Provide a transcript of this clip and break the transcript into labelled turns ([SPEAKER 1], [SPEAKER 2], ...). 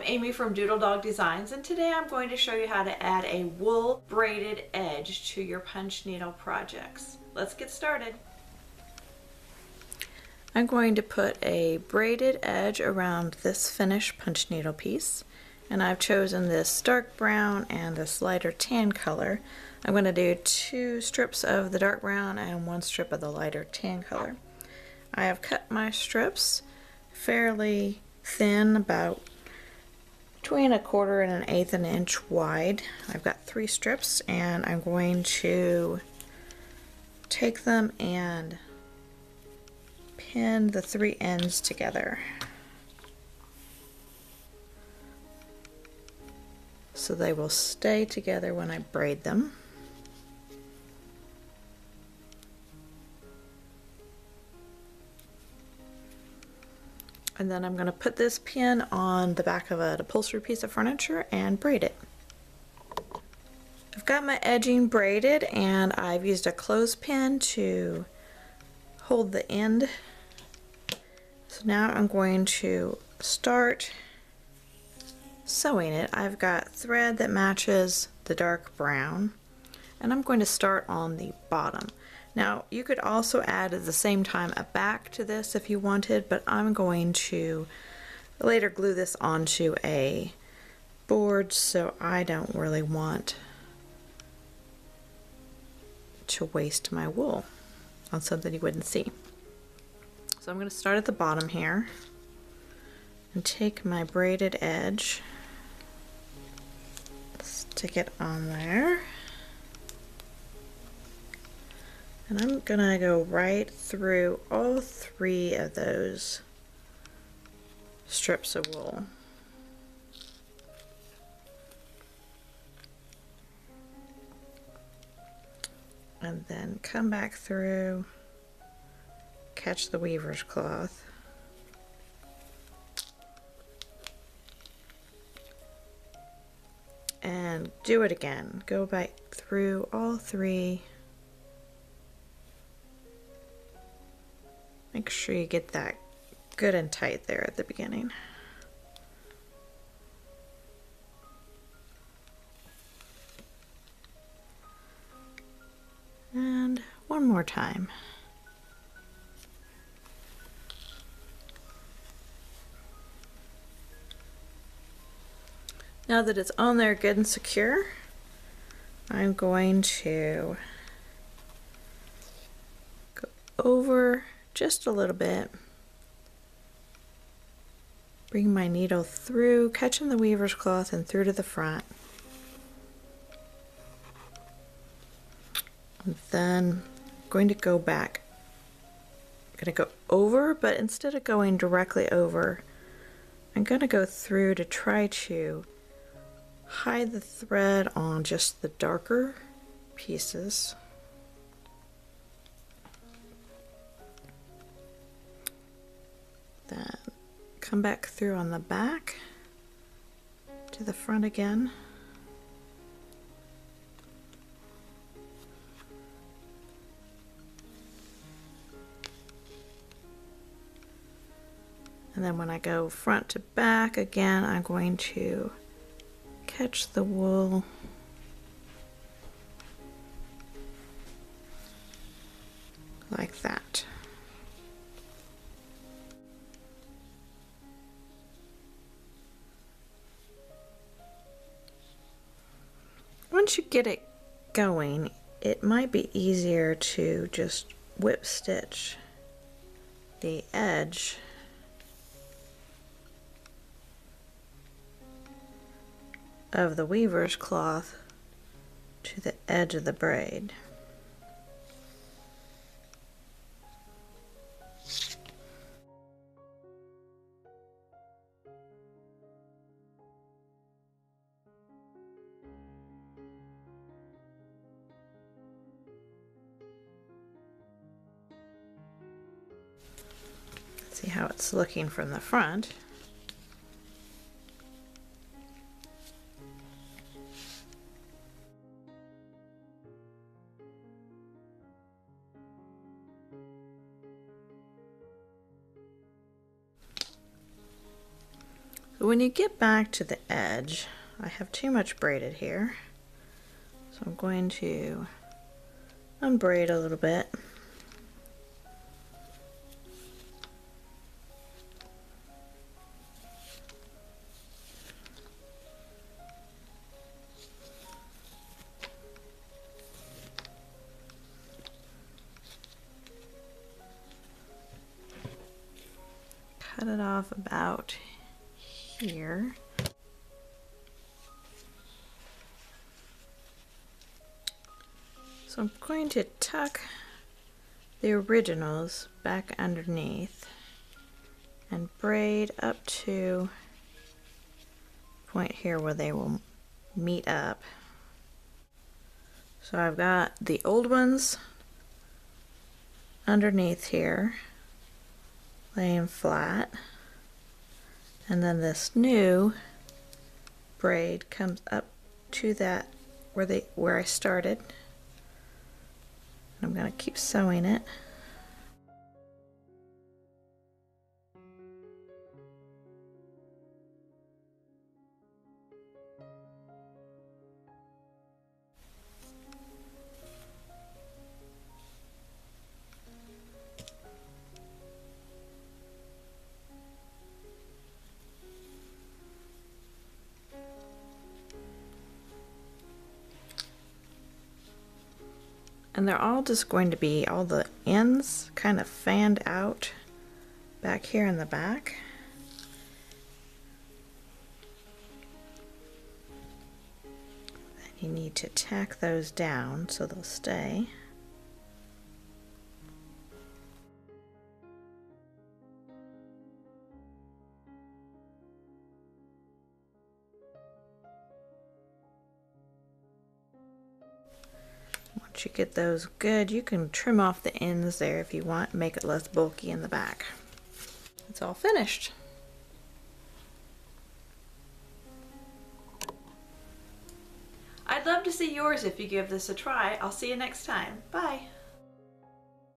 [SPEAKER 1] Amy from Doodle Dog Designs, and today I'm going to show you how to add a wool braided edge to your punch needle projects. Let's get started. I'm going to put a braided edge around this finished punch needle piece, and I've chosen this dark brown and this lighter tan color. I'm going to do 2 strips of the dark brown and 1 strip of the lighter tan color. I have cut my strips fairly thin, about between 1/4 and 1/8 of an inch wide. I've got 3 strips, and I'm going to take them and pin the 3 ends together so they will stay together when I braid them. And then I'm going to put this pin on the back of an upholstery piece of furniture and braid it. I've got my edging braided, and I've used a clothespin to hold the end. So now I'm going to start sewing it. I've got thread that matches the dark brown, and I'm going to start on the bottom. Now, you could also add at the same time a back to this if you wanted, but I'm going to later glue this onto a board, so I don't really want to waste my wool on something you wouldn't see. So I'm going to start at the bottom here and take my braided edge, stick it on there. And I'm gonna go right through all 3 of those strips of wool. And then come back through, catch the weaver's cloth. And do it again. Go back through all 3. Make sure you get that good and tight there at the beginning. And one more time. Now that it's on there good and secure, I'm going to go over just a little bit, bring my needle through, catching the weaver's cloth and through to the front. And then I'm going to go back. I'm going to go over, but instead of going directly over, I'm going to go through to try to hide the thread on just the darker pieces. Then come back through on the back to the front again. And then when I go front to back again, I'm going to catch the wool like that. Once you get it going, it might be easier to just whip stitch the edge of the weaver's cloth to the edge of the braid. See how it's looking from the front. So when you get back to the edge, I have too much braided here. So I'm going to unbraid a little bit. Cut it off about here. So I'm going to tuck the originals back underneath and braid up to the point here where they will meet up. So I've got the old ones underneath here, laying flat, and then this new braid comes up to that where I started. I'm going to keep sewing it. And they're all just going to be all the ends kind of fanned out back here in the back. Then you need to tack those down so they'll stay. Once you get those good, you can trim off the ends there if you want, make it less bulky in the back. It's all finished. I'd love to see yours if you give this a try. I'll see you next time. Bye.